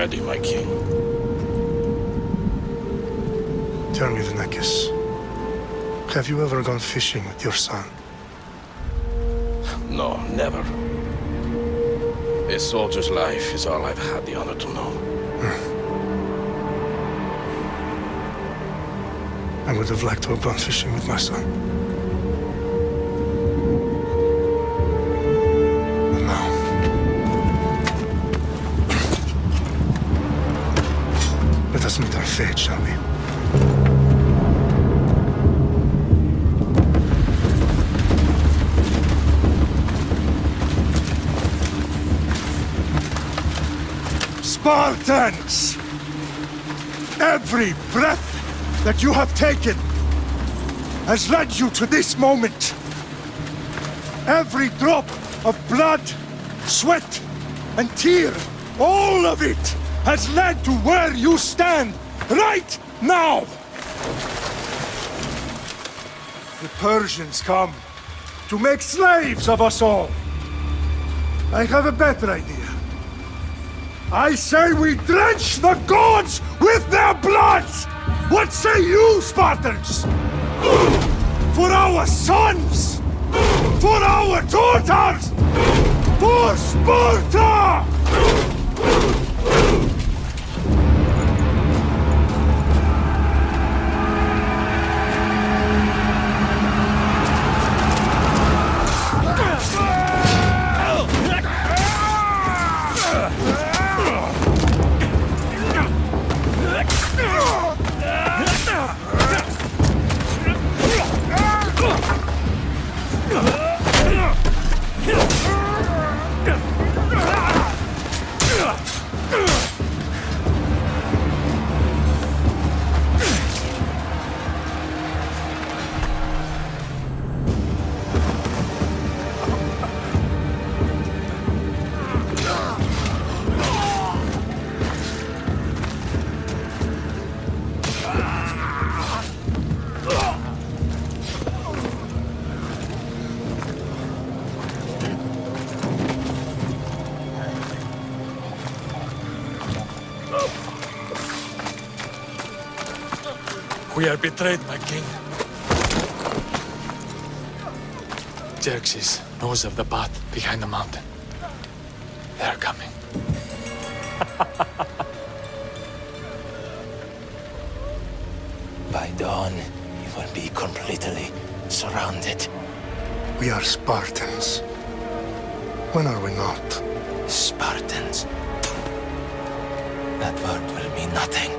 ready, my king. Tell me, Vinakis, have you ever gone fishing with your son? No, never. A soldier's life is all I've had the honor to know. I would have liked to have gone fishing with my son. But now... let us meet our fate, shall we? Spartans! Every breath that you have taken has led you to this moment. Every drop of blood, sweat, and tear, all of it has led to where you stand right now. The Persians come to make slaves of us all. I have a better idea. I say we drench the gods with their blood! What say you, Spartans? For our sons! For our daughters! For Sparta! We are betrayed, my king. Xerxes knows of the path behind the mountain. They are coming. By dawn, you will be completely surrounded. We are Spartans. When are we not? Spartans. That word will mean nothing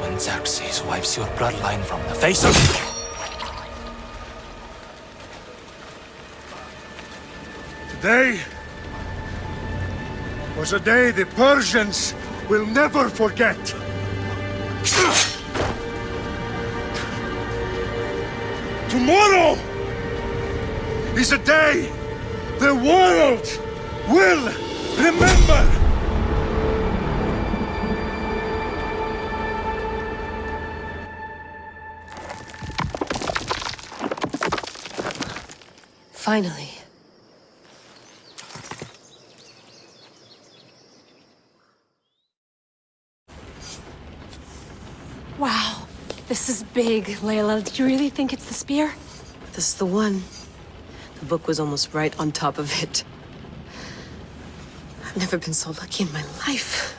when Xerxes wipes your bloodline from the face of... Today was a day the Persians will never forget. Tomorrow is a day the world will remember. Finally. Wow, this is big, Layla. Do you really think it's the spear? This is the one. The book was almost right on top of it. I've never been so lucky in my life.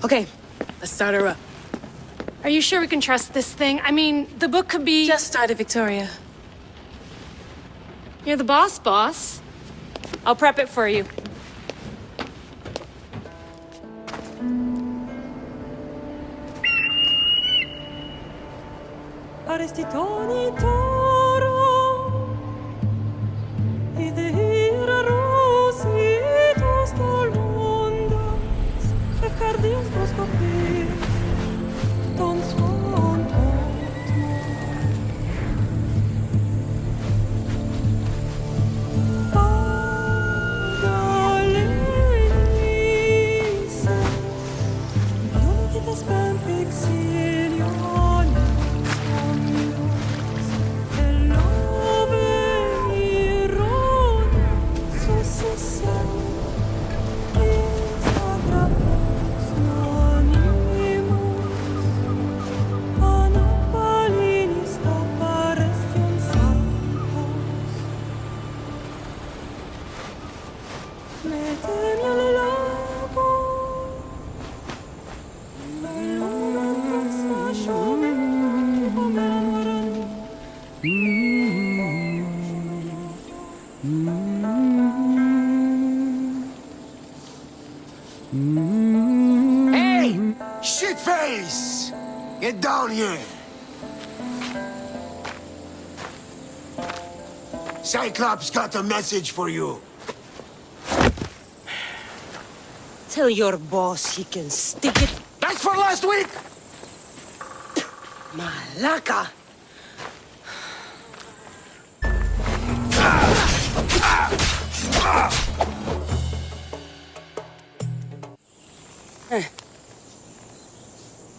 Okay, let's start her up. Are you sure we can trust this thing? I mean, the book could be... Just started, Victoria. You're the boss. I'll prep it for you. Shitface! Get down here! Cyclops got a message for you. Tell your boss he can stick it. That's for last week! Malaka!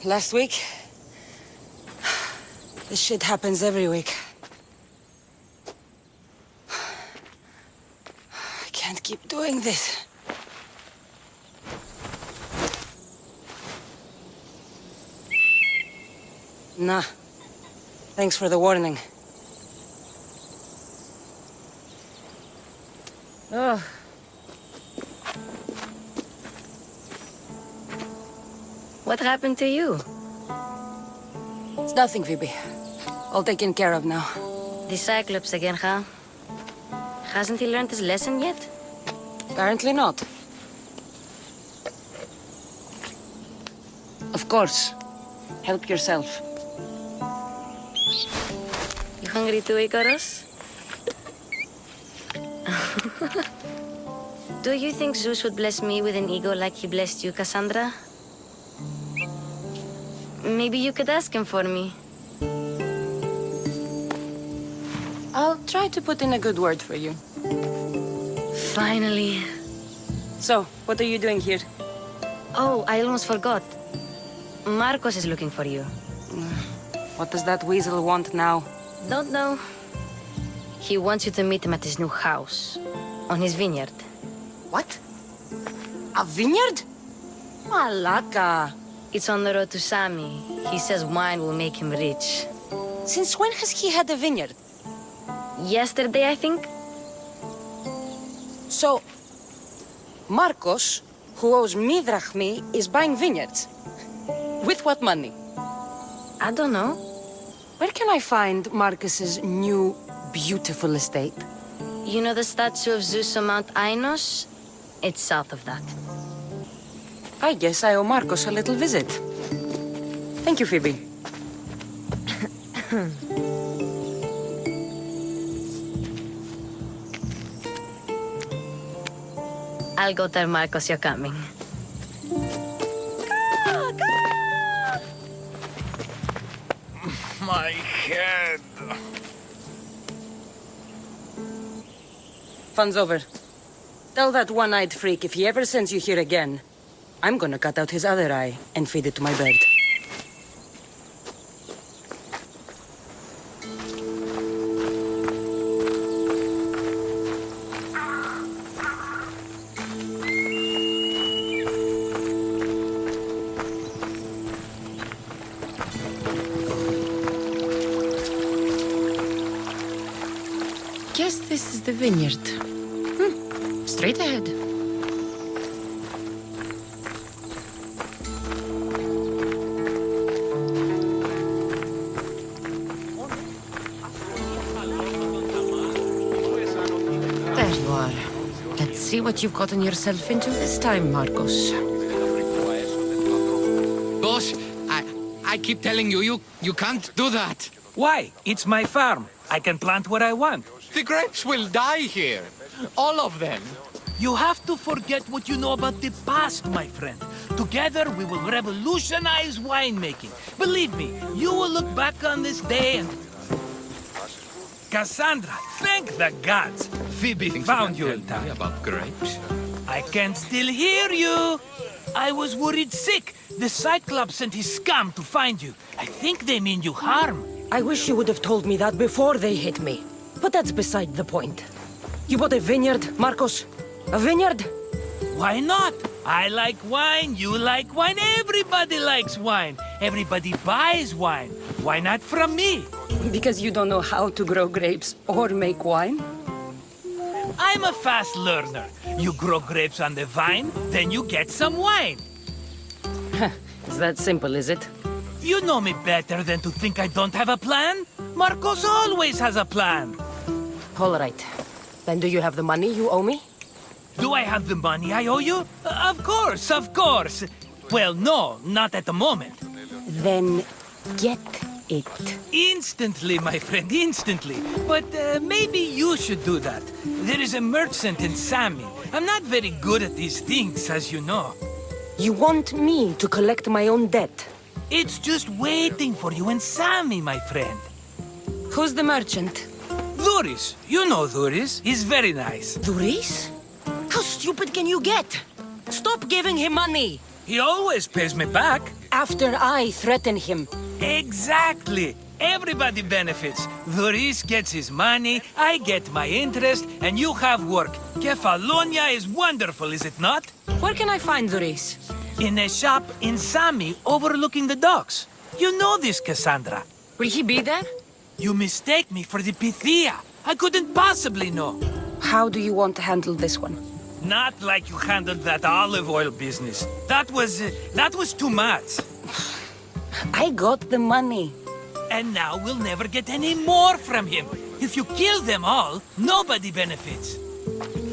Last week? This shit happens every week. I can't keep doing this. Nah. Thanks for the warning. Ugh. What happened to you? It's nothing, Phoebe. All taken care of now. The Cyclops again, huh? Hasn't he learned his lesson yet? Apparently not. Of course. Help yourself. You hungry too, Icarus? Do you think Zeus would bless me with an ego like he blessed you, Kassandra? Maybe you could ask him for me. I'll try to put in a good word for you. Finally. So, what are you doing here? Oh, I almost forgot. Marcos is looking for you. What does that weasel want now? Don't know. He wants you to meet him at his new house. On his vineyard. What? A vineyard? Malaka. It's on the road to Sami. He says wine will make him rich. Since when has he had a vineyard? Yesterday, I think? So, Marcos, who owes me drachmi, is buying vineyards. With what money? I don't know. Where can I find Marcus's new, beautiful estate? You know the statue of Zeus on Mount Ainos? It's south of that. I guess I owe Marcos a little visit. Thank you, Phoebe. I'll go tell Marcos you're coming. My head. Fun's over. Tell that one-eyed freak if he ever sends you here again, I'm gonna cut out his other eye and feed it to my bird. Guess this is the vineyard. Straight ahead. There you are. Let's see what you've gotten yourself into this time, Marcos. Boss, I keep telling you, you can't do that. Why? It's my farm. I can plant what I want. The grapes will die here. All of them. You have to forget what you know about the past, my friend. Together, we will revolutionize winemaking. Believe me, you will look back on this day and... Kassandra, thank the gods! Phoebe found you in time. About grapes? I can still hear you! I was worried sick. The Cyclops sent his scum to find you. I think they mean you harm. I wish you would have told me that before they hit me. But that's beside the point. You bought a vineyard, Marcos? A vineyard? Why not? I like wine, you like wine, everybody likes wine. Everybody buys wine. Why not from me? Because you don't know how to grow grapes or make wine? I'm a fast learner. You grow grapes on the vine, then you get some wine. It's that simple, is it? You know me better than to think I don't have a plan. Marcos always has a plan. All right. Then do you have the money you owe me? Do I have the money I owe you? Of course, of course. Well, no, not at the moment. Then get it. Instantly, my friend, instantly. But maybe you should do that. There is a merchant in Sami. I'm not very good at these things, as you know. You want me to collect my own debt? It's just waiting for you in Sami, my friend. Who's the merchant? Dhuris. You know Dhuris. He's very nice. Dhuris? How stupid can you get? Stop giving him money! He always pays me back. After I threaten him. Exactly. Everybody benefits. Dhuris gets his money, I get my interest, and you have work. Kefallonia is wonderful, is it not? Where can I find Dhuris? In a shop in Sami overlooking the docks. You know this, Kassandra. Will he be there? You mistake me for the Pythia. I couldn't possibly know. How do you want to handle this one? Not like you handled that olive oil business. That was too much. I got the money. And now we'll never get any more from him. If you kill them all, nobody benefits.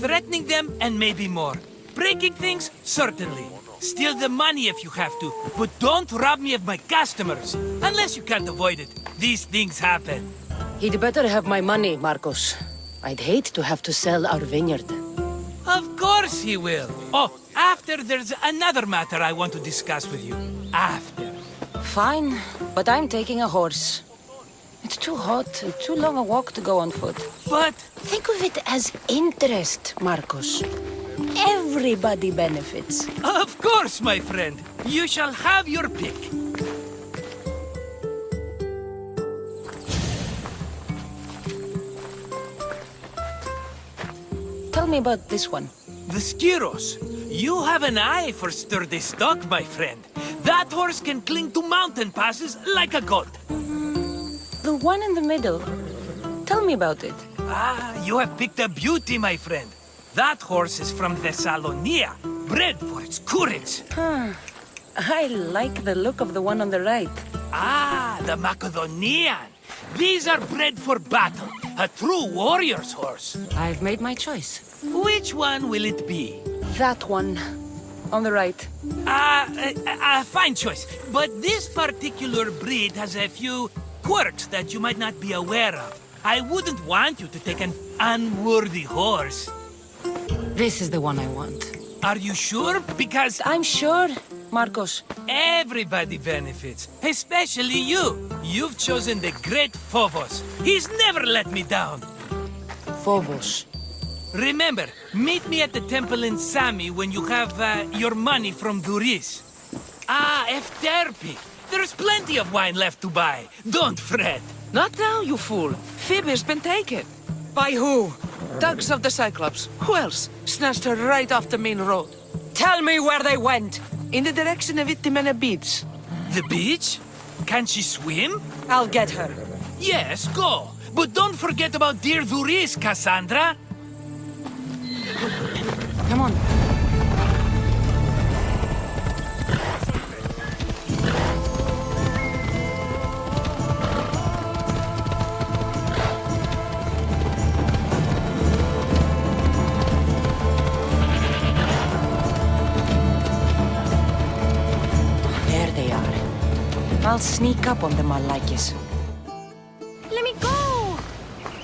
Threatening them and maybe more. Breaking things, certainly. Steal the money if you have to, but don't rob me of my customers. Unless you can't avoid it. These things happen. He'd better have my money, Marcos. I'd hate to have to sell our vineyard. Of course he will. Oh, after there's another matter I want to discuss with you. After. Fine, but I'm taking a horse. It's too hot and too long a walk to go on foot. But think of it as interest, Marcos. Everybody benefits. of course, my friend. You shall have your pick. Tell me about this one. The Skiros. You have an eye for sturdy stock, my friend. That horse can cling to mountain passes like a goat. The one in the middle. Tell me about it. Ah, you have picked a beauty, my friend. That horse is from Kefallonia, bred for its courage. I like the look of the one on the right. Ah, the Macedonian. These are bred for battle, a true warrior's horse. I've made my choice. Which one will it be? That one. On the right. Fine choice. But this particular breed has a few quirks that you might not be aware of. I wouldn't want you to take an unworthy horse. This is the one I want. Are you sure? Because I'm sure, Marcos. everybody benefits, especially you. You've chosen the great Phobos. He's never let me down. Phobos. Remember, meet me at the temple in Sami when you have your money from Dhuris. Ah, Efterpi. There's plenty of wine left to buy. Don't fret. Not now, you fool. Phoebe's been taken. By who? Thugs of the Cyclops. Who else? Snatched her right off the main road. Tell me where they went. In the direction of Itimena Beach. The beach? Can she swim? I'll get her. Yes, go. But don't forget about dear Dhuris, Kassandra. Come on. There they are. I'll sneak up on them, I like it. Let me go!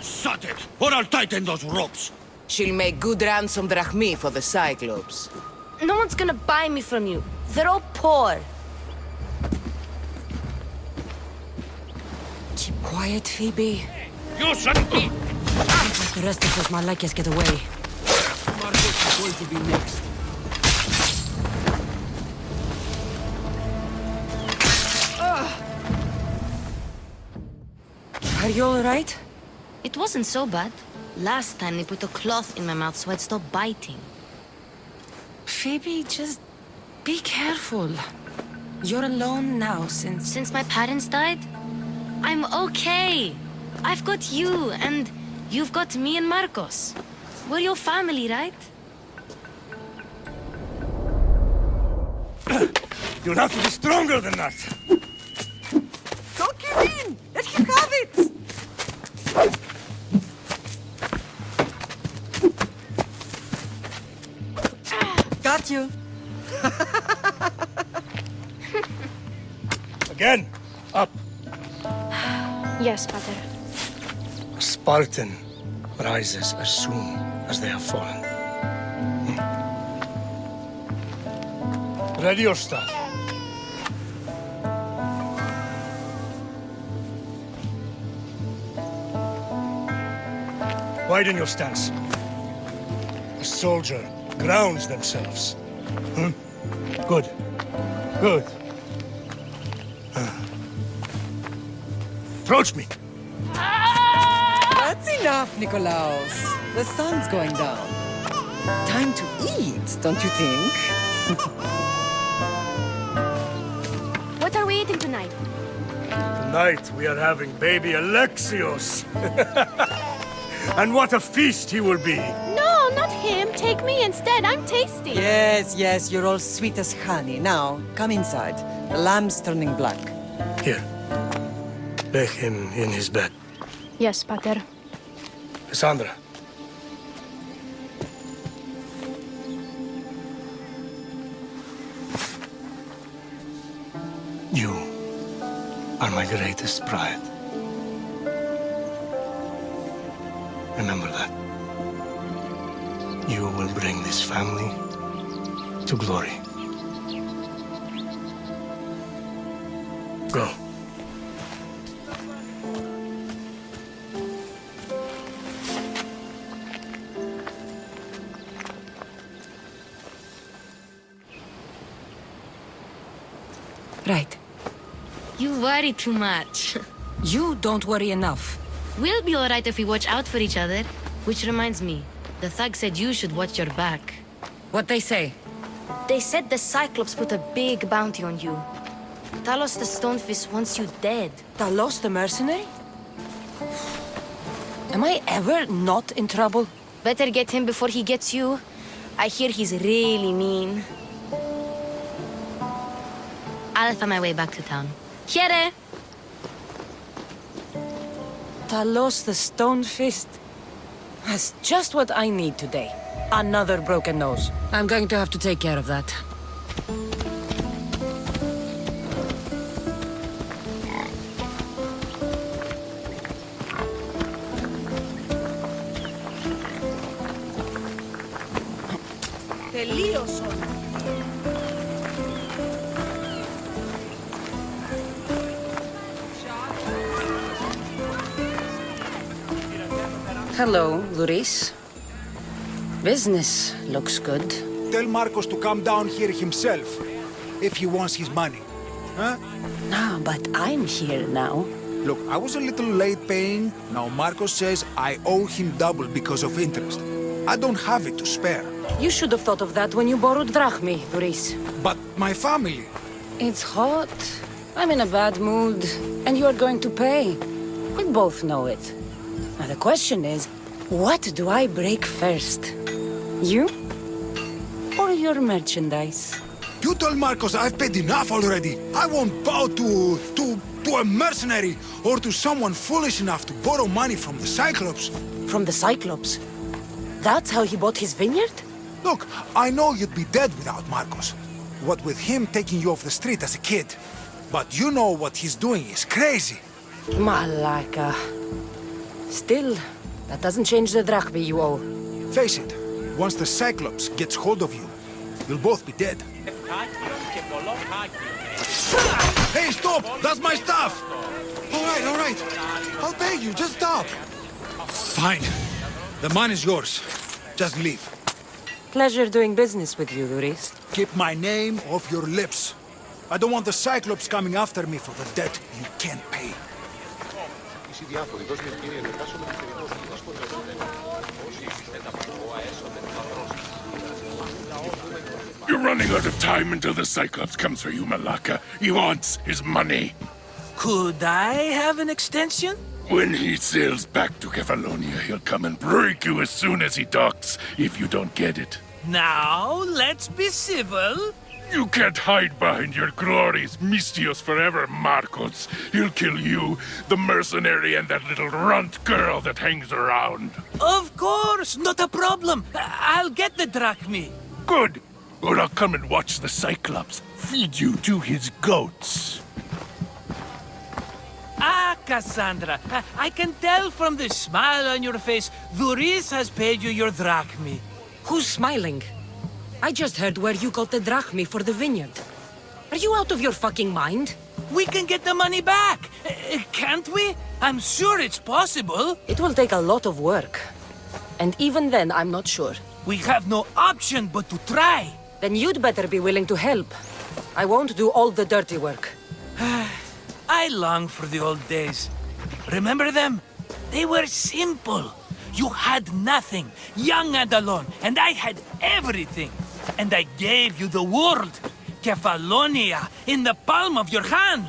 Shut it, or I'll tighten those ropes. She'll make good ransom drachmi for the Cyclops. No one's gonna buy me from you. They're all poor. Keep quiet, Phoebe. You shouldn't be. Let the rest of those Malakias get away. Marcos is going to be next. Are you alright? It wasn't so bad. Last time they put a cloth in my mouth so I'd stop biting. Phoebe, just be careful. You're alone now since... Since my parents died, I'm okay. I've got you, and you've got me and Marcos. We're your family, right? You'll have to be stronger than that. Don't give in! Let him have it! Got you. Again! Up! Yes, Pater. A Spartan rises as soon as they have fallen. Ready your staff. Widen your stance. A soldier grounds themselves. Good. Good. Approach me. That's enough, Nikolaos. The sun's going down. Time to eat, don't you think? What are we eating tonight? Tonight we are having baby Alexios. And what a feast he will be. No, not him. Take me instead. I'm tasty. Yes, yes, you're all sweet as honey. Now, come inside. The lamb's turning black. Here. Lay him in his bed. Yes, Pater. Kassandra. You are my greatest pride. Remember that. You will bring this family to glory. Go. Right. You worry too much. You don't worry enough. We'll be alright if we watch out for each other. Which reminds me, the thug said you should watch your back. What they say? They said the Cyclops put a big bounty on you. Talos the Stonefist wants you dead. Talos the mercenary? Am I ever not in trouble? Better get him before he gets you. I hear he's really mean. I'll find my way back to town. Here! Talos the Stonefist? That's just what I need today. Another broken nose. I'm going to have to take care of that. Hello, Luris. Business looks good. Tell Marcos to come down here himself, if he wants his money. Huh? No, but I'm here now. Look, I was a little late paying. Now Marcos says I owe him double because of interest. I don't have it to spare. You should have thought of that when you borrowed drachmi, Luris. But my family... It's hot. I'm in a bad mood, and you are going to pay. We both know it. Now the question is, what do I break first? You? Or your merchandise? You told Marcos I've paid enough already. I won't bow to a mercenary or to someone foolish enough to borrow money from the Cyclops. From the Cyclops? That's how he bought his vineyard? Look, I know you'd be dead without Marcos. What with him taking you off the street as a kid. But you know what he's doing is crazy. Malaka. Still, that doesn't change the drachmi you owe. Face it, once the Cyclops gets hold of you, you'll both be dead. Hey, stop! That's my stuff! All right. I'll pay you, just stop. Fine. The money's yours. Just leave. Pleasure doing business with you, Luris. Keep my name off your lips. I don't want the Cyclops coming after me for the debt you can't pay. You're running out of time until the Cyclops comes for you, Malaka. He wants his money. Could I have an extension? When he sails back to Kefallonia, he'll come and break you as soon as he docks, if you don't get it. Now, let's be civil. You can't hide behind your glories, misthios forever, Marcos. He'll kill you, the mercenary, and that little runt girl that hangs around. Of course, not a problem. I'll get the drachmi. Good. Or I'll come and watch the Cyclops feed you to his goats. Kassandra. I can tell from the smile on your face, Dhuris has paid you your drachmi. Who's smiling? I just heard where you got the drachmi for the vineyard. Are you out of your fucking mind? We can get the money back, can't we? I'm sure it's possible. It will take a lot of work. And even then, I'm not sure. We have no option but to try. Then you'd better be willing to help. I won't do all the dirty work. I long for the old days. Remember them? They were simple. You had nothing, young and alone, and I had everything. And I gave you the world. Kefallonia, in the palm of your hand.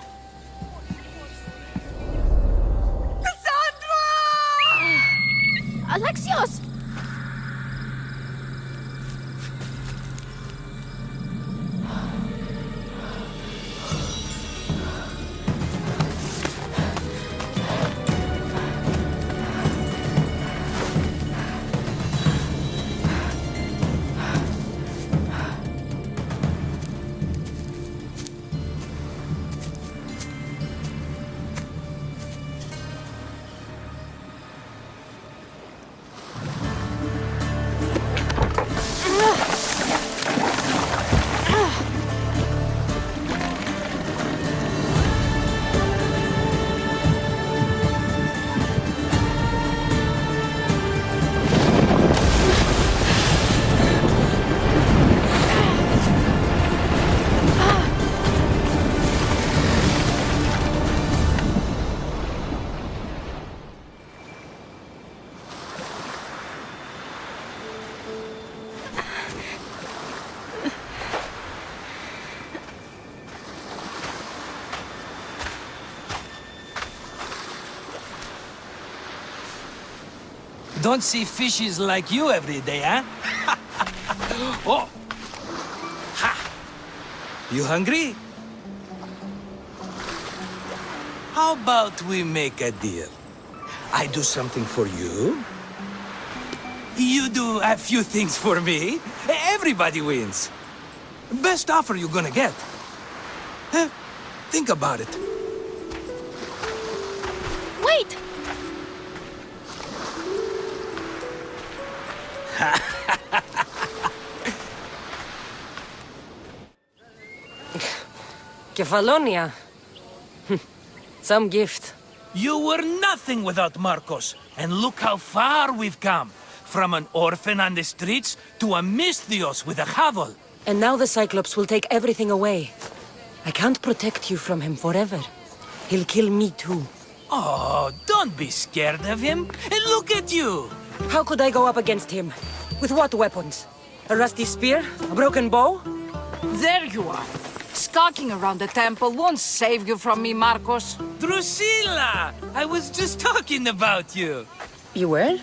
Kassandra! Alexios! Don't see fishes like you every day, huh? Oh! Ha! You hungry? How about we make a deal? I do something for you. You do a few things for me. Everybody wins. Best offer you're gonna get. Think about it. Wait! Kefallonia. Some gift. You were nothing without Marcos, and look how far we've come. From an orphan on the streets to a misthios with a hovel. And now the Cyclops will take everything away. I can't protect you from him forever. He'll kill me too. Oh, don't be scared of him. And look at you. How could I go up against him? With what weapons? A rusty spear? A broken bow? There you are. Skulking around the temple won't save you from me, Marcos. Drusilla! I was just talking about you. You were?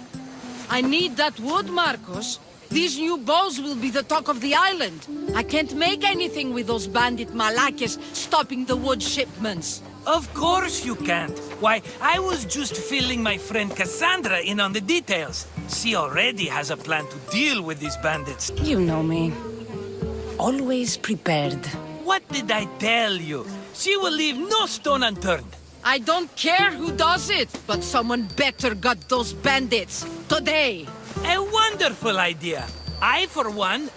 I need that wood, Marcos. These new bows will be the talk of the island. I can't make anything with those bandit malakes stopping the wood shipments. Of course you can't. Why, I was just filling my friend Kassandra in on the details. She already has a plan to deal with these bandits. You know me. Always prepared. What did I tell you? She will leave no stone unturned. I don't care who does it, but someone better got those bandits. Today. A wonderful idea. I, for one,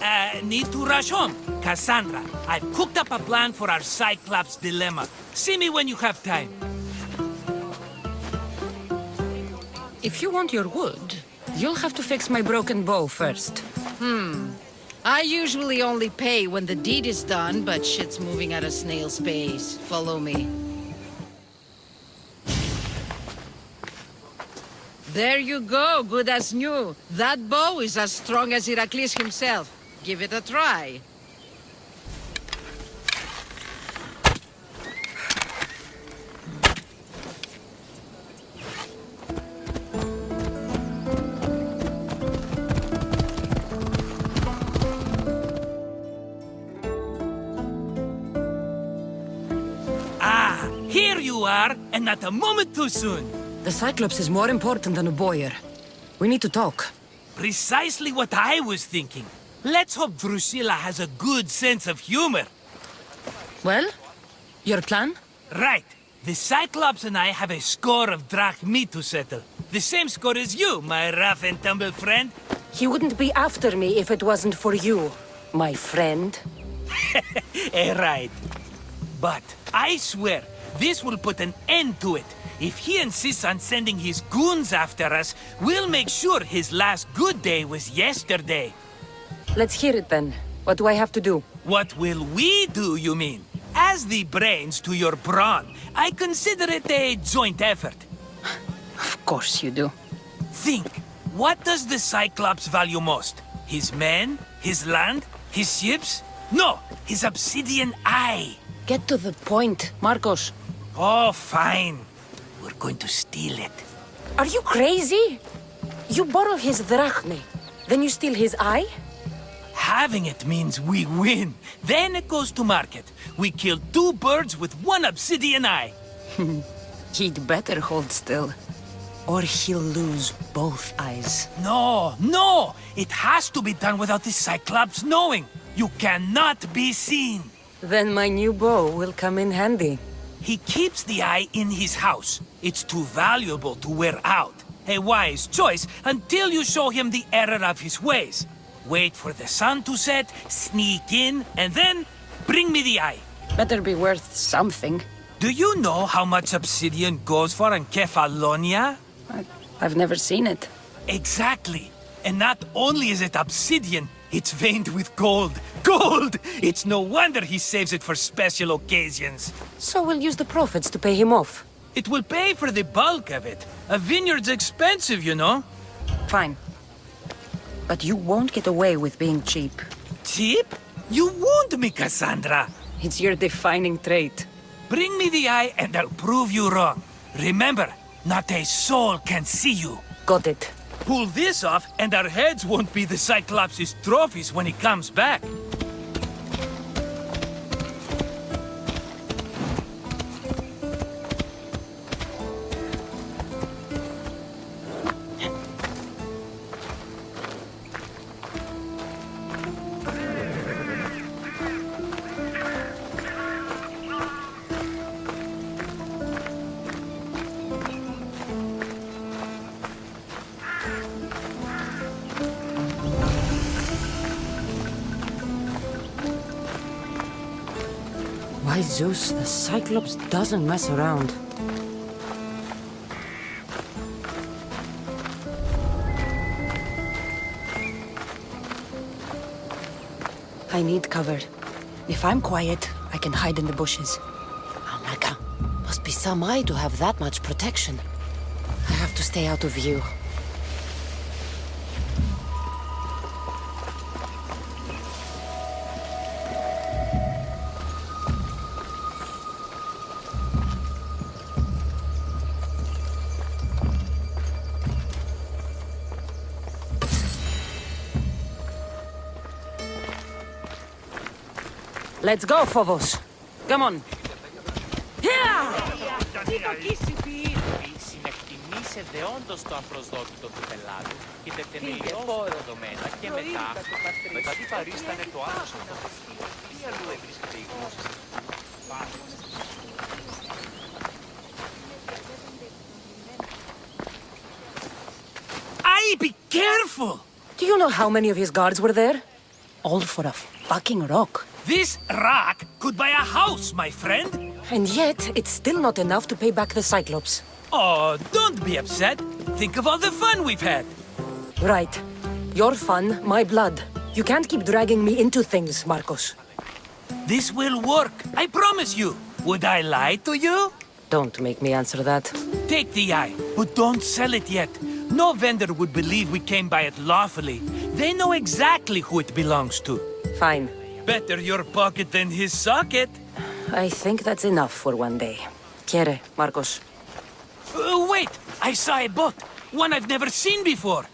need to rush home. Kassandra, I've cooked up a plan for our Cyclops dilemma. See me when you have time. If you want your wood, you'll have to fix my broken bow first. I usually only pay when the deed is done, but shit's moving at a snail's pace. Follow me. There you go, good as new. That bow is as strong as Heracles himself. Give it a try. Ah, here you are, and not a moment too soon. The Cyclops is more important than a boyar. We need to talk. Precisely what I was thinking. Let's hope Drusilla has a good sense of humor. Well, your plan? Right. The Cyclops and I have a score of drachmi to settle. The same score as you, my rough and tumble friend. He wouldn't be after me if it wasn't for you, my friend. Right. But I swear, this will put an end to it. If he insists on sending his goons after us, we'll make sure his last good day was yesterday. Let's hear it then. What do I have to do? What will we do, you mean? As the brains to your brawn, I consider it a joint effort. Of course you do. Think, what does the Cyclops value most? His men? His land? His ships? No, his obsidian eye. Get to the point, Marcos. Oh, fine. We're going to steal it. Are you crazy? You borrow his drachmi, then you steal his eye? Having it means we win. Then it goes to market. We kill 2 birds with 1 obsidian eye. He'd better hold still, or he'll lose both eyes. No! It has to be done without the Cyclops knowing. You cannot be seen. Then my new bow will come in handy. He keeps the eye in his house. It's too valuable to wear out. A wise choice until you show him the error of his ways. Wait for the sun to set, sneak in, and then bring me the eye. Better be worth something. Do you know how much obsidian goes for in Kefallonia? I've never seen it. Exactly. And not only is it obsidian, it's veined with gold. Gold! It's no wonder he saves it for special occasions. So we'll use the profits to pay him off. It will pay for the bulk of it. A vineyard's expensive, you know. Fine. But you won't get away with being cheap. Cheap? You wound me, Kassandra. It's your defining trait. Bring me the eye and I'll prove you wrong. Remember, not a soul can see you. Got it. Pull this off and our heads won't be the Cyclops' trophies when he comes back. By Zeus, the Cyclops doesn't mess around. I need cover. If I'm quiet, I can hide in the bushes. Oh my god. Must be some eye to have that much protection. I have to stay out of view. Let's go, Phobos. Come on. Συνεκτιμήσετε όντως το απροσδόκητο του πελάτου και τα θεμελιώδη δεδομένα και μετά τι παρίστανε το άλλο σωματευτή. Τι αλλού βρίσκεται η γνώση Aye, be careful! Do you know how many of his guards were there? All for a fucking rock. This rock could buy a house, my friend. And yet, it's still not enough to pay back the Cyclops. Oh, don't be upset. Think of all the fun we've had. Right. Your fun, my blood. You can't keep dragging me into things, Marcos. This will work, I promise you. Would I lie to you? Don't make me answer that. Take the eye, but don't sell it yet. No vendor would believe we came by it lawfully. They know exactly who it belongs to. Fine. Better your pocket than his socket. I think that's enough for one day. Quiere, Marcos. Wait! I saw a boat. One I've never seen before.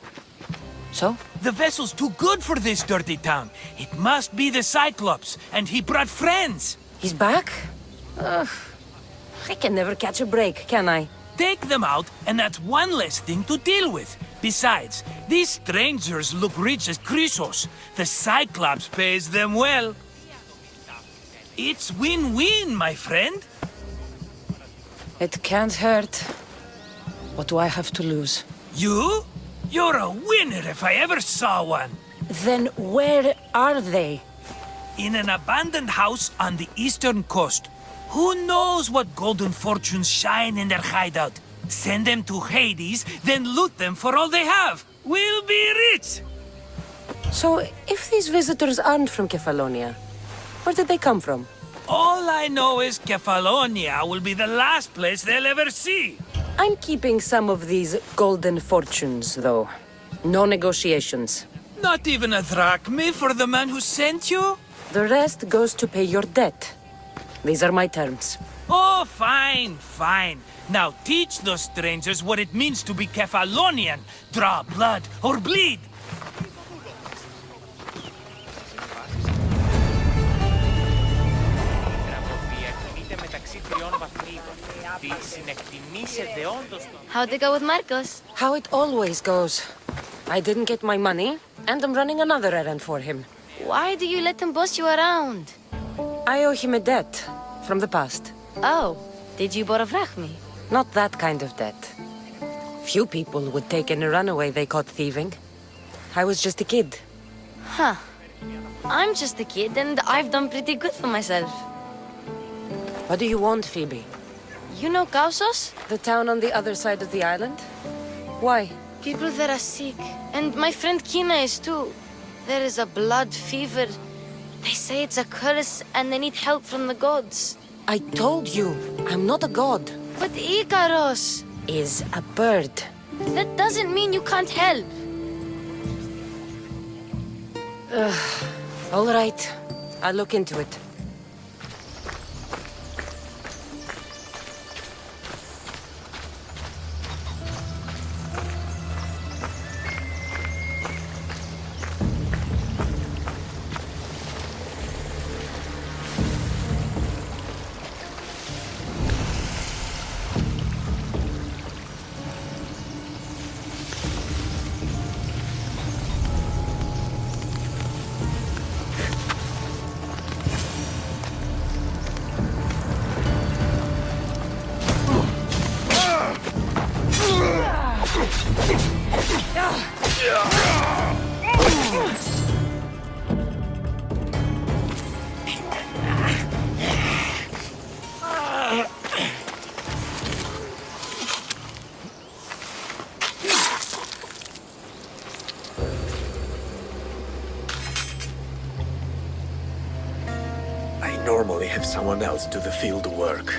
So? The vessel's too good for this dirty town. It must be the Cyclops, and he brought friends. He's back? I can never catch a break, can I? Take them out, and that's one less thing to deal with. Besides, these strangers look rich as Chrysos. The Cyclops pays them well. It's win-win, my friend. It can't hurt. What do I have to lose? You? You're a winner if I ever saw one. Then where are they? In an abandoned house on the eastern coast. Who knows what golden fortunes shine in their hideout? Send them to Hades, then loot them for all they have. We'll be rich! So, if these visitors aren't from Kefallonia, where did they come from? All I know is Kefallonia will be the last place they'll ever see. I'm keeping some of these golden fortunes, though. No negotiations. Not even a drachme for the man who sent you? The rest goes to pay your debt. These are my terms. Oh, fine, fine. Now teach those strangers what it means to be Kefallonian. Draw blood or bleed. How'd it go with Marcos? How it always goes. I didn't get my money, and I'm running another errand for him. Why do you let him boss you around? I owe him a debt from the past. Oh, did you borrow drachmi? Not that kind of debt. Few people would take in a runaway they caught thieving. I was just a kid. Huh. I'm just a kid and I've done pretty good for myself. What do you want, Phoebe? You know Kausos? The town on the other side of the island? Why? People there are sick. And my friend Kina is too. There is a blood fever. They say it's a curse and they need help from the gods. I told you, I'm not a god. But Ikaros is a bird. That doesn't mean you can't help. All right, I'll look into it. Normally have someone else do the field work.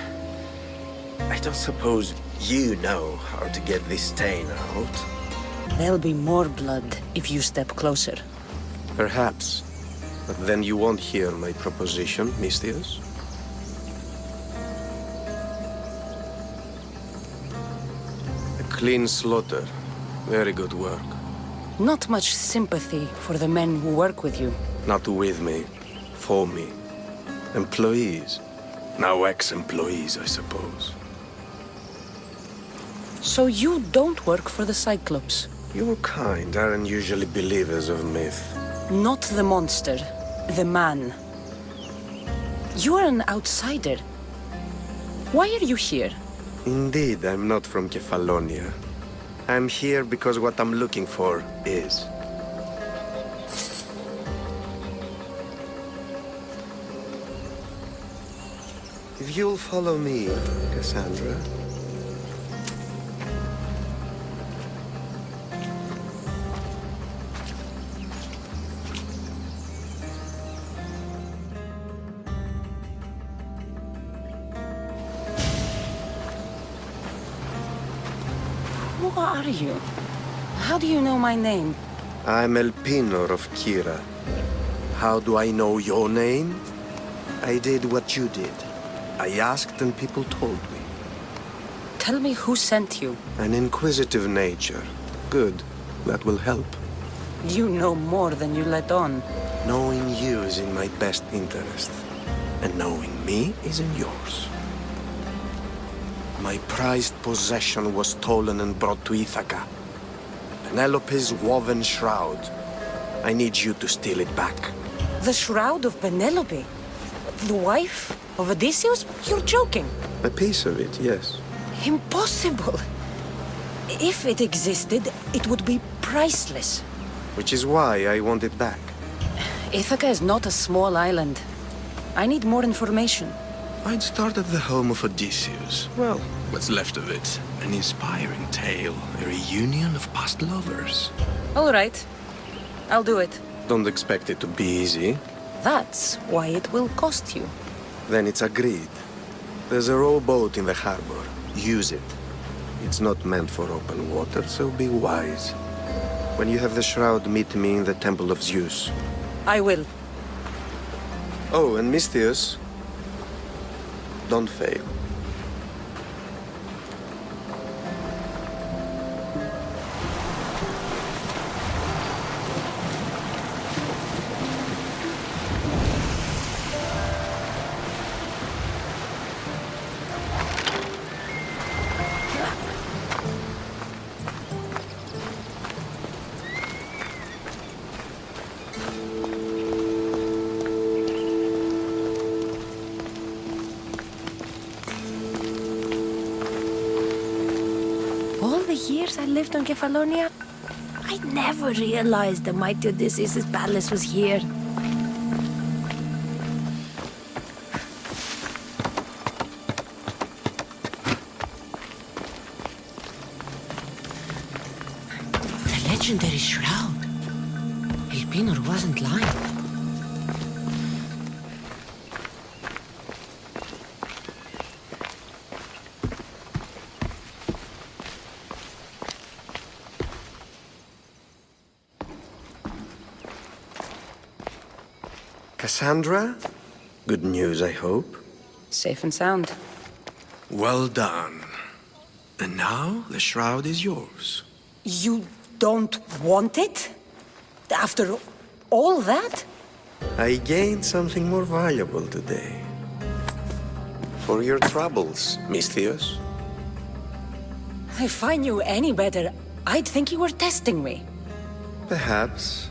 I don't suppose you know how to get this stain out? There'll be more blood if you step closer. Perhaps. But then you won't hear my proposition, misthios. A clean slaughter. Very good work. Not much sympathy for the men who work with you. Not with me. For me. Employees. Now ex-employees, I suppose. So you don't work for the Cyclops? Your kind aren't usually believers of myth. Not the monster. The man. You are an outsider. Why are you here? Indeed, I'm not from Kefallonia. I'm here because what I'm looking for is. If you'll follow me, Kassandra. Who are you? How do you know my name? I'm El Pinor of Kira. How do I know your name? I did what you did. I asked and people told me. Tell me who sent you. An inquisitive nature. Good. That will help. You know more than you let on. Knowing you is in my best interest. And knowing me is in yours. My prized possession was stolen and brought to Ithaca. Penelope's woven shroud. I need you to steal it back. The shroud of Penelope? The wife of Odysseus? You're joking. A piece of it, yes. Impossible! If it existed, it would be priceless. Which is why I want it back. Ithaca is not a small island. I need more information. I'd start at the home of Odysseus. Well, what's left of it. An inspiring tale, a reunion of past lovers. All right. I'll do it. Don't expect it to be easy. That's why it will cost you. Then it's agreed. There's a rowboat in the harbor. Use it. It's not meant for open water, so be wise. When you have the shroud, meet me in the Temple of Zeus. I will. Oh, and misthios, don't fail. All the years I lived on Kefallonia, I never realized the mighty Odysseus' palace was here. The legendary shroud. Elpinor wasn't lying. Kassandra? Good news, I hope. Safe and sound. Well done. And now the shroud is yours. You don't want it? After all that? I gained something more valuable today. For your troubles, misthios. If I knew any better, I'd think you were testing me. Perhaps.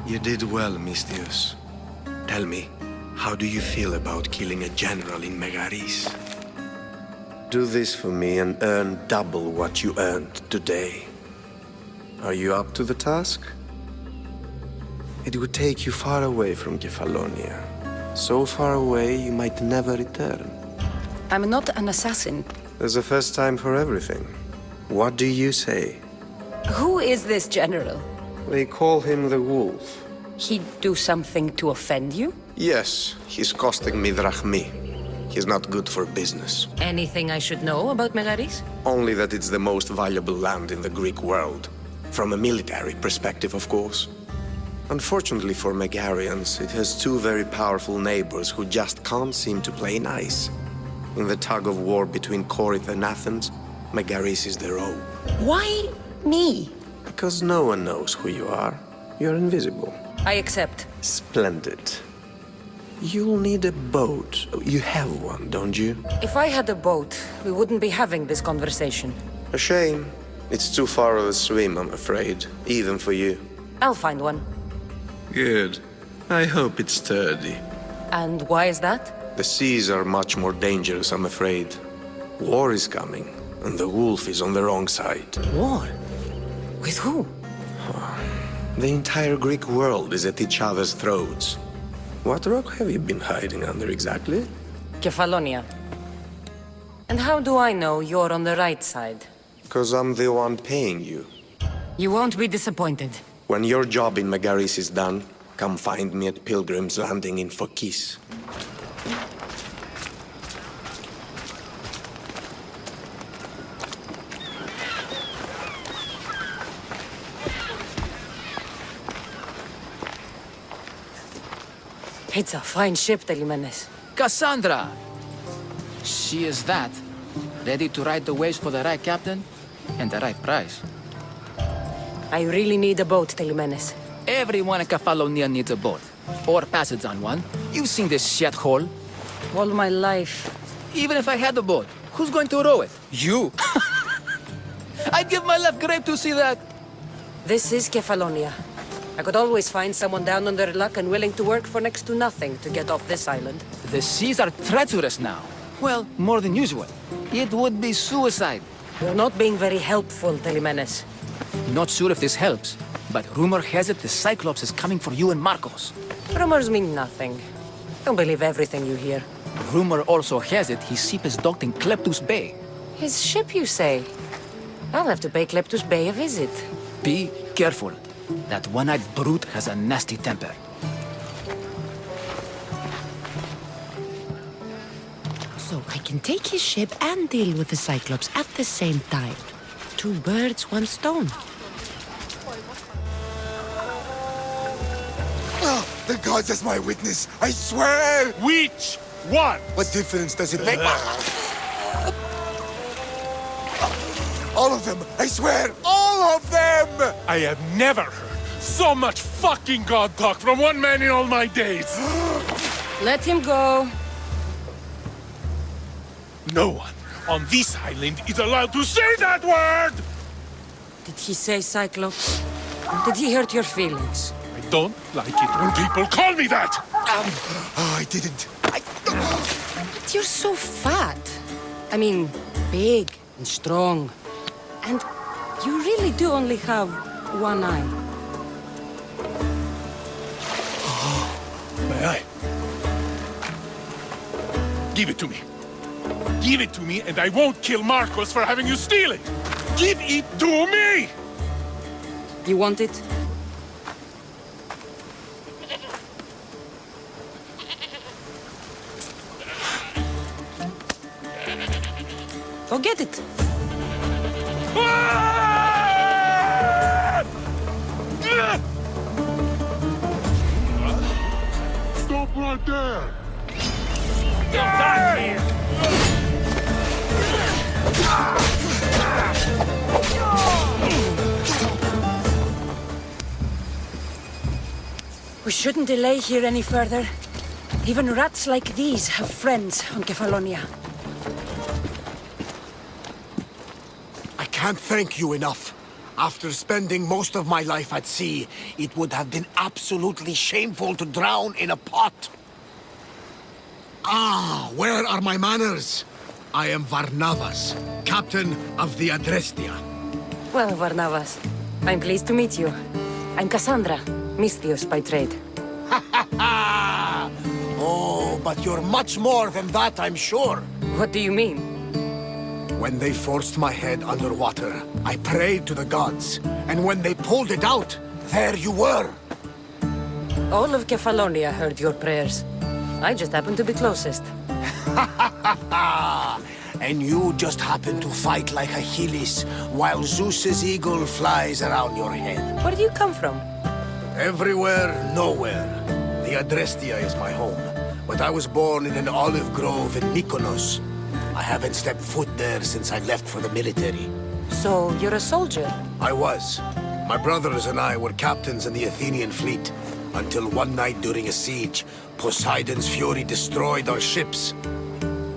You did well, misthios. Tell me, how do you feel about killing a general in Megaris? Do this for me and earn double what you earned today. Are you up to the task? It would take you far away from Kefallonia. So far away you might never return. I'm not an assassin. There's a first time for everything. What do you say? Who is this general? They call him the Wolf. He'd do something to offend you? Yes, he's costing me drachmi. He's not good for business. Anything I should know about Megaris? Only that it's the most valuable land in the Greek world. From a military perspective, of course. Unfortunately for Megarians, it has two very powerful neighbors who just can't seem to play nice. In the tug of war between Corinth and Athens, Megaris is the row. Why me? Because no one knows who you are. You're invisible. I accept. Splendid. You'll need a boat. You have one, don't you? If I had a boat, we wouldn't be having this conversation. A shame. It's too far of a swim, I'm afraid. Even for you. I'll find one. Good. I hope it's sturdy. And why is that? The seas are much more dangerous, I'm afraid. War is coming, and the wolf is on the wrong side. War? With who? The entire Greek world is at each other's throats. What rock have you been hiding under exactly? Kefallonia. And how do I know you're on the right side? Because I'm the one paying you. You won't be disappointed. When your job in Megaris is done, come find me at Pilgrim's Landing in Phokis. It's a fine ship, Telimenes. Kassandra! She is that. Ready to ride the waves for the right captain and the right price. I really need a boat, Telimenes. Everyone in Kefallonia needs a boat. Or passage on one. You've seen this shithole. All my life. Even if I had a boat, who's going to row it? You! I'd give my left grape to see that. This is Kefallonia. I could always find someone down on their luck and willing to work for next to nothing to get off this island. The seas are treacherous now. Well, more than usual. It would be suicide. You're not being very helpful, Telemenes. Not sure if this helps, but rumor has it the Cyclops is coming for you and Marcos. Rumors mean nothing. Don't believe everything you hear. Rumor also has it his ship is docked in Kleptus Bay. His ship, you say? I'll have to pay Kleptus Bay a visit. Be careful. That one-eyed brute has a nasty temper. So I can take his ship and deal with the Cyclops at the same time. 2 birds, 1 stone. Oh, the gods as my witness, I swear! Which one? What difference does it make? All of them, I swear, all of them! I have never heard so much fucking god talk from one man in all my days. Let him go. No one on this island is allowed to say that word! Did he say Cyclops? Did he hurt your feelings? I don't like it when people call me that! Oh, I didn't. But you're so fat. I mean, big and strong. And you really do only have 1 eye. My eye. Give it to me. Give it to me and I won't kill Marcos for having you steal it! Give it to me! You want it? Go get it. Stop right there! You're done here! We shouldn't delay here any further. Even rats like these have friends on Kefallonia. I can't thank you enough. After spending most of my life at sea, it would have been absolutely shameful to drown in a pot. Ah, where are my manners? I am Varnavas, captain of the Adrestia. Well, Varnavas, I'm pleased to meet you. I'm Kassandra, misthios by trade. Oh, but you're much more than that, I'm sure. What do you mean? When they forced my head underwater, I prayed to the gods. And when they pulled it out, there you were. All of Kefallonia heard your prayers. I just happened to be closest. And you just happen to fight like Achilles, while Zeus's eagle flies around your head. Where do you come from? Everywhere, nowhere. The Adrestia is my home. But I was born in an olive grove in Mykonos. I haven't stepped foot there since I left for the military. So, you're a soldier? I was. My brothers and I were captains in the Athenian fleet. Until one night during a siege, Poseidon's fury destroyed our ships.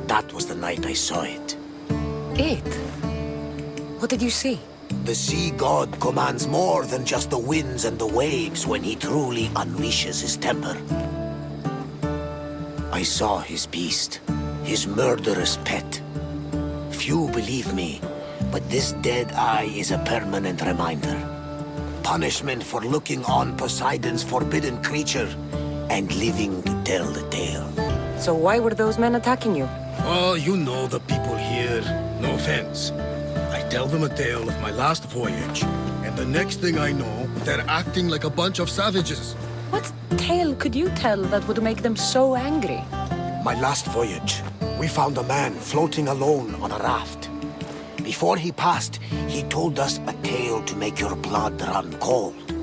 That was the night I saw it. It? What did you see? The sea god commands more than just the winds and the waves when he truly unleashes his temper. I saw his beast, his murderous pet. Few believe me, but this dead eye is a permanent reminder. Punishment for looking on Poseidon's forbidden creature and living to tell the tale. So why were those men attacking you? Oh, you know the people here. No offense. I tell them a tale of my last voyage, and the next thing I know, they're acting like a bunch of savages. What tale could you tell that would make them so angry? My last voyage, we found a man floating alone on a raft. Before he passed, he told us a tale to make your blood run cold.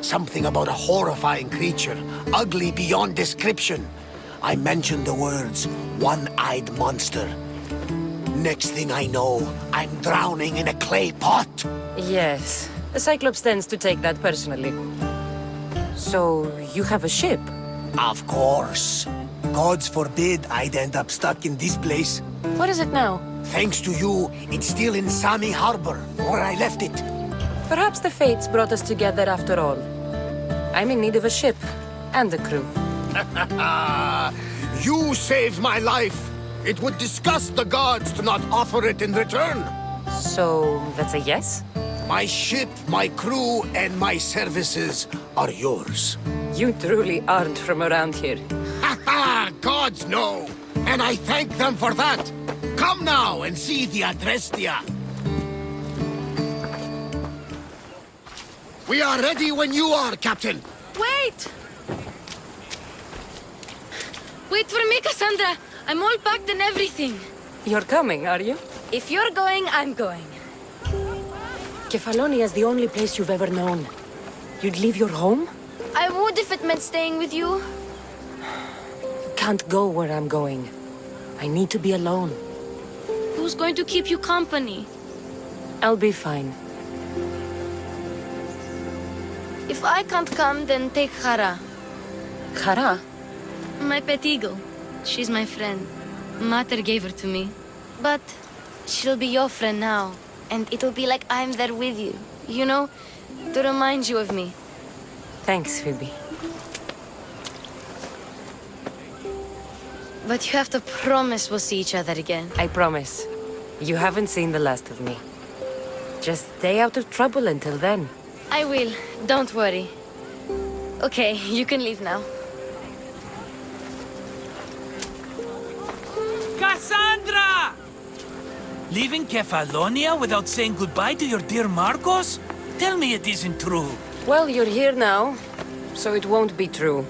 Something about a horrifying creature, ugly beyond description. I mentioned the words, one-eyed monster. Next thing I know, I'm drowning in a clay pot. Yes, the Cyclops tends to take that personally. So, you have a ship? Of course. Gods forbid I'd end up stuck in this place. What is it now? Thanks to you, it's still in Sami Harbor, where I left it. Perhaps the fates brought us together after all. I'm in need of a ship. And a crew. You saved my life. It would disgust the gods to not offer it in return. So, that's a yes? My ship, my crew, and my services are yours. You truly aren't from around here. Ha ha! Gods know! And I thank them for that! Come now and see the Adrestia. We are ready when you are, Captain. Wait! Wait for me, Kassandra. I'm all packed and everything. You're coming, are you? If you're going, I'm going. Kefallonia is the only place you've ever known. You'd leave your home? I would if it meant staying with you. You can't go where I'm going. I need to be alone. Who's going to keep you company? I'll be fine. If I can't come, then take Hara. Hara? My pet eagle. She's my friend. Mater gave her to me. But she'll be your friend now. And it'll be like I'm there with you. You know, to remind you of me. Thanks, Phoebe. But you have to promise we'll see each other again. I promise. You haven't seen the last of me. Just stay out of trouble until then. I will. Don't worry. Okay, you can leave now. Kassandra! Leaving Kefallonia without saying goodbye to your dear Marcos? Tell me it isn't true. Well, you're here now, so it won't be true.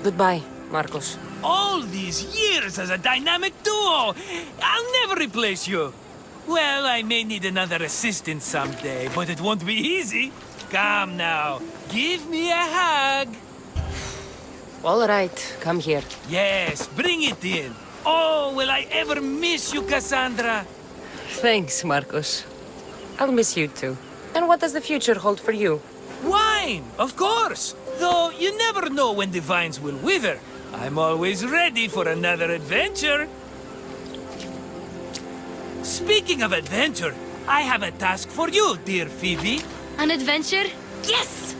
Goodbye, Marcos. All these years as a dynamic duo! I'll never replace you! Well, I may need another assistant someday, but it won't be easy. Come now, give me a hug. All right, come here. Yes, bring it in. Oh, will I ever miss you, Kassandra? Thanks, Marcos. I'll miss you too. And what does the future hold for you? Wine, of course. Though you never know when the vines will wither. I'm always ready for another adventure. Speaking of adventure, I have a task for you, dear Phoebe. An adventure? Yes!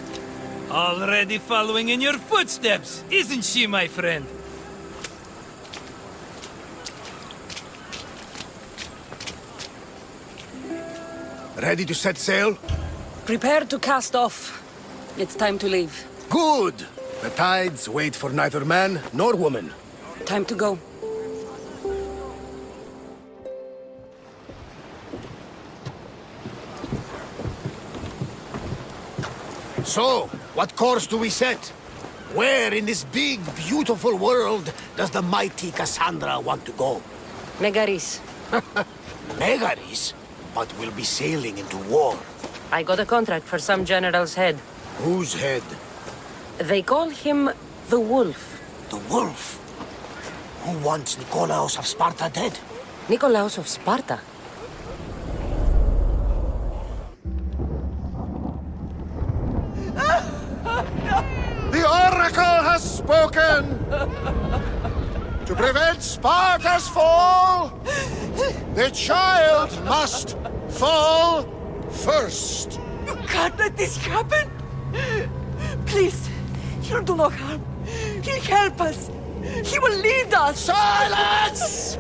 Already following in your footsteps, isn't she, my friend? Ready to set sail? Prepare to cast off. It's time to leave. Good! The tides wait for neither man nor woman. Time to go. So, what course do we set? Where in this big, beautiful world does the mighty Kassandra want to go? Megaris. Megaris? But we'll be sailing into war. I got a contract for some general's head. Whose head? They call him the Wolf. The Wolf? Who wants Nikolaos of Sparta dead? Nikolaos of Sparta? The Oracle has spoken! To prevent Sparta's fall, the child must fall first. You can't let this happen! Please, he'll do no harm. He'll help us. He will lead us. Silence!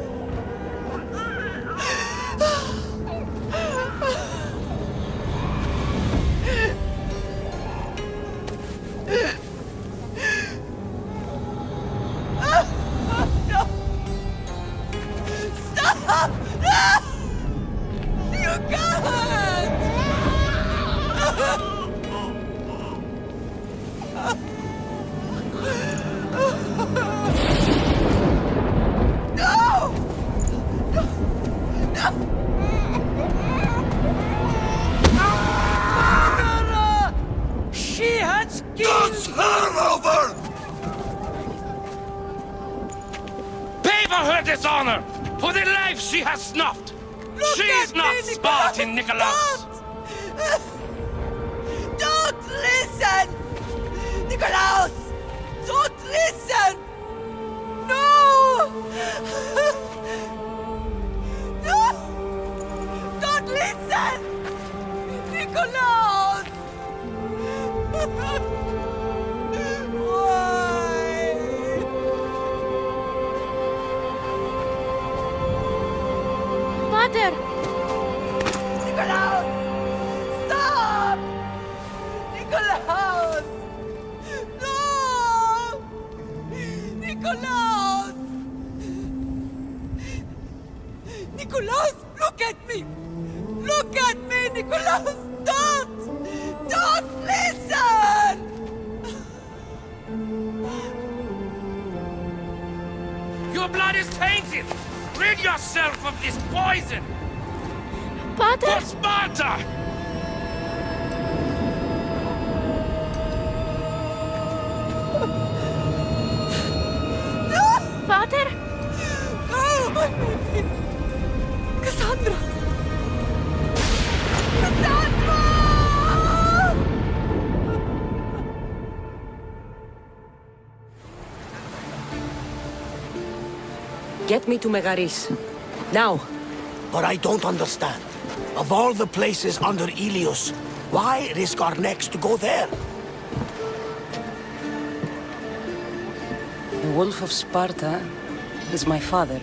Stop! No! You can't! No! No! Murderer! She has killed... That's her over! Pay for her dishonor! For the life she has snuffed! She's not Spartan, Nikolaos! Don't listen! Nikolaos! Don't listen! No! No! Don't listen! Nikolaos! Pater! Nikolaos! Stop! Nikolaos! No! Nikolaos! Nikolaos, look at me! Look at me, Nikolaos! Don't! Don't listen! Your blood is tainted! Rid yourself of this poison! Pater! For Sparta! Pater! Oh, my baby! Kassandra! Kassandra! Get me to Megaris. Now! But I don't understand. Of all the places under Ilios, why risk our necks to go there? The Wolf of Sparta is my father.